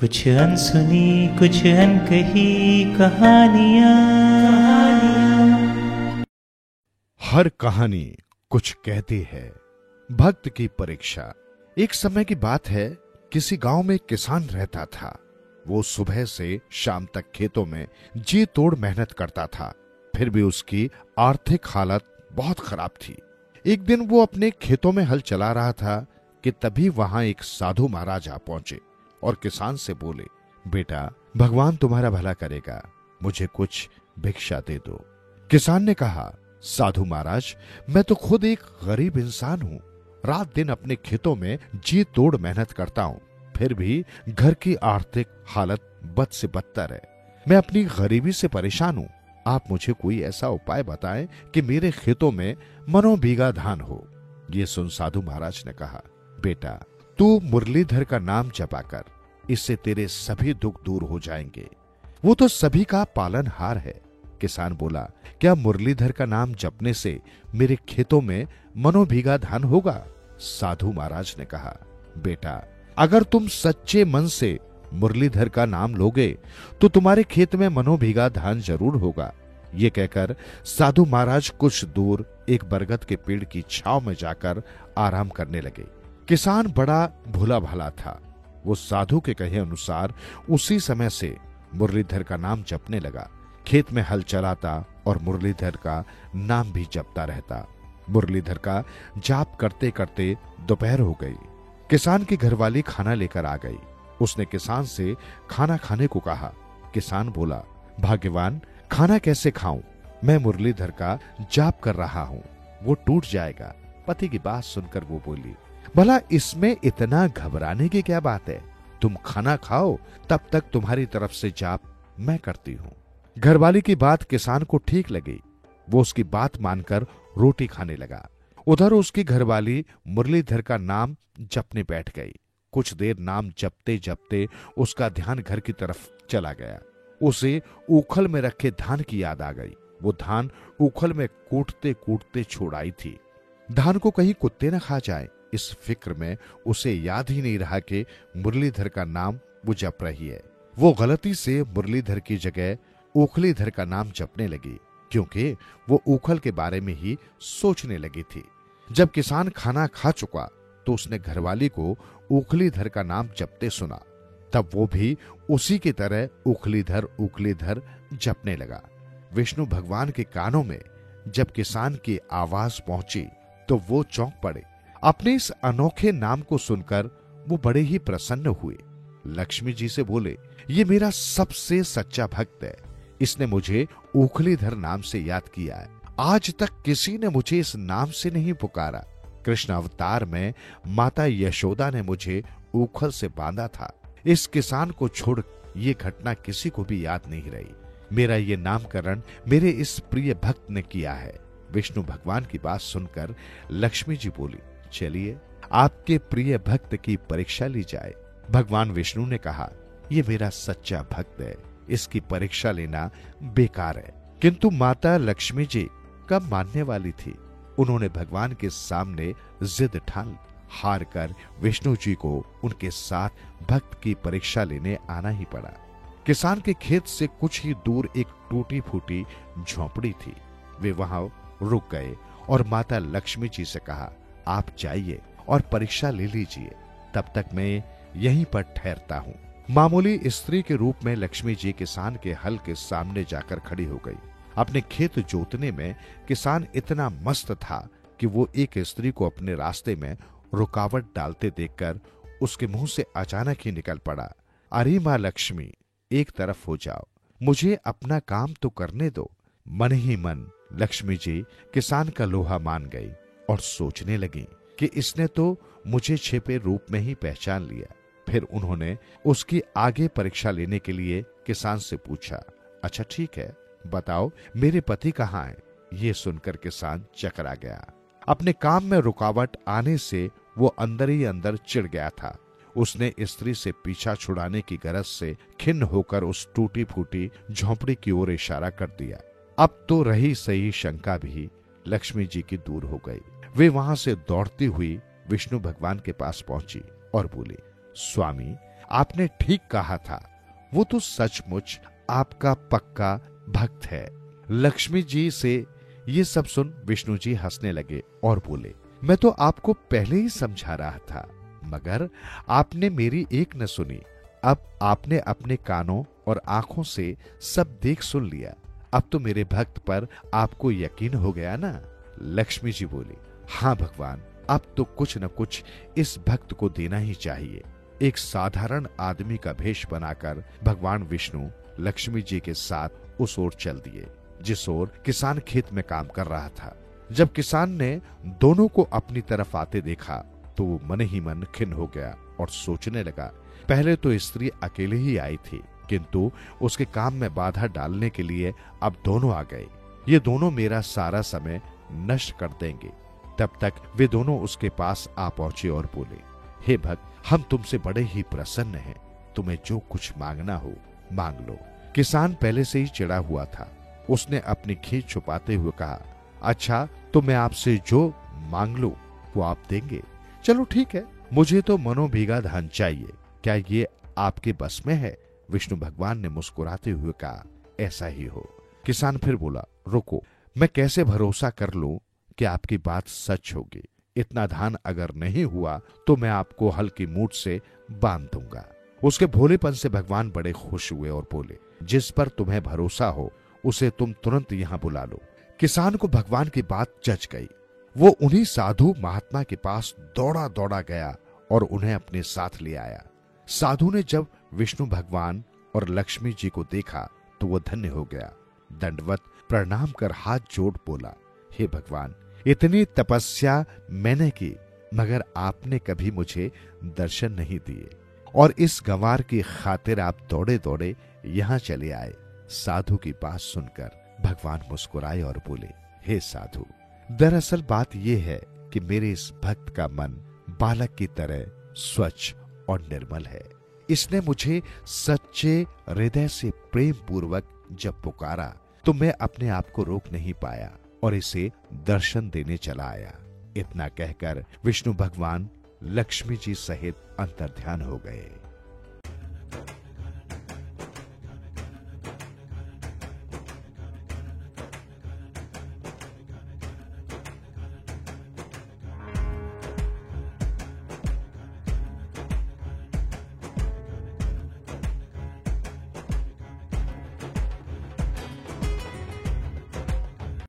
कुछ अनसुनी कुछ अनकही कहानियां। हर कहानी कुछ कहती है। भक्त की परीक्षा। एक समय की बात है, किसी गांव में एक किसान रहता था। वो सुबह से शाम तक खेतों में जी तोड़ मेहनत करता था, फिर भी उसकी आर्थिक हालत बहुत खराब थी। एक दिन वो अपने खेतों में हल चला रहा था कि तभी वहां एक साधु महाराज आ पहुंचे और किसान से बोले, बेटा, भगवान तुम्हारा भला करेगा, मुझे कुछ भिक्षा दे दो। किसान ने कहा, साधु महाराज, मैं तो खुद एक गरीब इंसान हूँ। रात दिन अपने खेतों में जी तोड़ मेहनत करता हूँ, फिर भी घर की आर्थिक हालत बद से बदतर है। मैं अपनी गरीबी से परेशान हूँ। आप मुझे कोई ऐसा उपाय बताएं कि मेरे खेतों में मनोबीघा धान हो। ये सुन साधु महाराज ने कहा, बेटा, तू मुरलीधर का नाम जपा कर, इससे तेरे सभी दुख दूर हो जाएंगे। वो तो सभी का पालनहार है। किसान बोला, क्या मुरलीधर का नाम जपने से मेरे खेतों में मनोबीघा धान होगा? साधु महाराज ने कहा, बेटा, अगर तुम सच्चे मन से मुरलीधर का नाम लोगे तो तुम्हारे खेत में मनोबीघा धान जरूर होगा। ये कहकर साधु महाराज कुछ दूर एक बरगद के पेड़ की छांव में जाकर आराम करने लगे। किसान बड़ा भोला भाला था। वो साधु के कहे अनुसार उसी समय से मुरलीधर का नाम जपने लगा। खेत में हल चलाता और मुरलीधर का नाम भी जपता रहता। मुरलीधर का जाप करते करते दोपहर हो गई। किसान की घरवाली खाना लेकर आ गई। उसने किसान से खाना खाने को कहा। किसान बोला, भाग्यवान, खाना कैसे खाऊं? मैं मुरलीधर का जाप कर रहा हूं, वो टूट जाएगा। पति की बात सुनकर वो बोली, भला इसमें इतना घबराने की क्या बात है? तुम खाना खाओ, तब तक तुम्हारी तरफ से जाप मैं करती हूं। घरवाली की बात किसान को ठीक लगी। वो उसकी बात मानकर रोटी खाने लगा। उधर उसकी घरवाली मुरलीधर का नाम जपने बैठ गई। कुछ देर नाम जपते जपते उसका ध्यान घर की तरफ चला गया। उसे ऊखल में रखे धान की याद आ गई। वो धान ऊखल में कूटते कूटते छोड़ आई थी। धान को कहीं कुत्ते न खा जाए, इस फिक्र में उसे याद ही नहीं रहा कि मुरलीधर का नाम वो जप रही है। वो गलती से मुरलीधर की जगह ऊखलीधर का नाम जपने लगी, क्योंकि वो ऊखल के बारे में ही सोचने लगी थी। जब किसान खाना खा चुका तो उसने घरवाली को ऊखलीधर का नाम जपते सुना। तब वो भी उसी की तरह ऊखलीधर ऊखलीधर जपने लगा। विष्णु भगवान के कानों में जब किसान की आवाज पहुंची तो वो चौंक पड़े। अपने इस अनोखे नाम को सुनकर वो बड़े ही प्रसन्न हुए। लक्ष्मी जी से बोले, ये मेरा सबसे सच्चा भक्त है। इसने मुझे ऊखलीधर नाम से याद किया है। आज तक किसी ने मुझे इस नाम से नहीं पुकारा। कृष्ण अवतार में माता यशोदा ने मुझे ऊखल से बांधा था। इस किसान को छोड़ ये घटना किसी को भी याद नहीं रही। मेरा ये नामकरण मेरे इस प्रिय भक्त ने किया है। विष्णु भगवान की बात सुनकर लक्ष्मी जी बोली, चलिए आपके प्रिय भक्त की परीक्षा ली जाए। भगवान विष्णु ने कहा, ये मेरा सच्चा भक्त है, इसकी परीक्षा लेना बेकार है। किंतु माता लक्ष्मी जी कब मानने वाली थी। उन्होंने भगवान के सामने जिद ठान। हार कर विष्णु जी को उनके साथ भक्त की परीक्षा लेने आना ही पड़ा। किसान के खेत से कुछ ही दूर एक टूटी फूटी झोंपड़ी थी। वे वहां रुक गए और माता लक्ष्मी जी से कहा, आप जाइए और परीक्षा ले लीजिए, तब तक मैं यहीं पर ठहरता हूं। मामूली स्त्री के रूप में लक्ष्मी जी किसान के हल के सामने जाकर खड़ी हो गई। अपने खेत जोतने में किसान इतना मस्त था कि वो एक स्त्री को अपने रास्ते में रुकावट डालते देखकर उसके मुंह से अचानक ही निकल पड़ा, अरे मां लक्ष्मी, एक तरफ हो जाओ, मुझे अपना काम तो करने दो। मन ही मन लक्ष्मी जी किसान का लोहा मान गई और सोचने लगी कि इसने तो मुझे छिपे रूप में ही पहचान लिया। फिर उन्होंने उसकी आगे परीक्षा लेने के लिए किसान से पूछा, अच्छा ठीक है, बताओ मेरे पति कहाँ हैं? ये सुनकर किसान चकरा गया। अपने काम में रुकावट आने से वो अंदर ही अंदर चिढ़ गया था। उसने स्त्री से पीछा छुड़ाने की गरज से खिन्न होकर उस टूटी फूटी झोंपड़ी की ओर इशारा कर दिया। अब तो रही सही शंका भी लक्ष्मी जी की दूर हो गई। वे वहां से दौड़ती हुई विष्णु भगवान के पास पहुंची और बोली, स्वामी, आपने ठीक कहा था, वो तो सचमुच आपका पक्का भक्त है। लक्ष्मी जी से ये सब सुन विष्णु जी हंसने लगे और बोले, मैं तो आपको पहले ही समझा रहा था, मगर आपने मेरी एक न सुनी। अब आपने अपने कानों और आंखों से सब देख सुन लिया, अब तो मेरे भक्त पर आपको यकीन हो गया ना। लक्ष्मी जी बोली, हाँ भगवान, अब तो कुछ न कुछ इस भक्त को देना ही चाहिए। एक साधारण आदमी का भेष बनाकर भगवान विष्णु लक्ष्मी जी के साथ उस ओर चल दिए जिस ओर किसान खेत में काम कर रहा था। जब किसान ने दोनों को अपनी तरफ आते देखा तो वो मन ही मन खिन्न हो गया और सोचने लगा, पहले तो स्त्री अकेले ही आई थी, किंतु उसके काम में बाधा डालने के लिए अब दोनों आ गए। ये दोनों मेरा सारा समय नष्ट कर देंगे। तब तक वे दोनों उसके पास आ पहुंचे और बोले, हे भक्त, हम तुमसे बड़े ही प्रसन्न हैं, तुम्हें जो कुछ मांगना हो मांग लो। किसान पहले से ही चिढ़ा हुआ था। उसने अपनी खींच छुपाते हुए कहा, अच्छा तो मैं आपसे जो मांग लूं वो आप देंगे? चलो ठीक है, मुझे तो मनोभीगा धन चाहिए, क्या ये आपके बस में है? विष्णु भगवान ने मुस्कुराते हुए कहा, ऐसा ही हो। किसान फिर बोला, रुको, मैं कैसे भरोसा कर लूं कि आपकी बात सच होगी? इतना धान अगर नहीं हुआ तो मैं आपको हल्की मूठ से बांध दूंगा। उसके भोलेपन से भगवान बड़े खुश हुए और बोले, जिस पर तुम्हें भरोसा हो उसे तुम तुरंत यहां बुला लो। किसान को भगवान की बात जच गई। वो उन्हीं साधु महात्मा के पास दौड़ा दौड़ा गया और उन्हें अपने साथ ले आया। साधु ने जब विष्णु भगवान और लक्ष्मी जी को देखा तो वो धन्य हो गया। दंडवत प्रणाम कर हाथ जोड़ बोला, हे भगवान, इतनी तपस्या मैंने की, मगर आपने कभी मुझे दर्शन नहीं दिए, और इस गंवार की खातिर आप दौड़े दौड़े यहां चले आए। साधु की बात सुनकर भगवान मुस्कुराए और बोले, हे साधु, दरअसल बात यह है कि मेरे इस भक्त का मन बालक की तरह स्वच्छ और निर्मल है। इसने मुझे सच्चे हृदय से प्रेम पूर्वक जब पुकारा तो मैं अपने आप को रोक नहीं पाया और इसे दर्शन देने चला आया। इतना कहकर विष्णु भगवान लक्ष्मी जी सहित अंतर्ध्यान हो गए।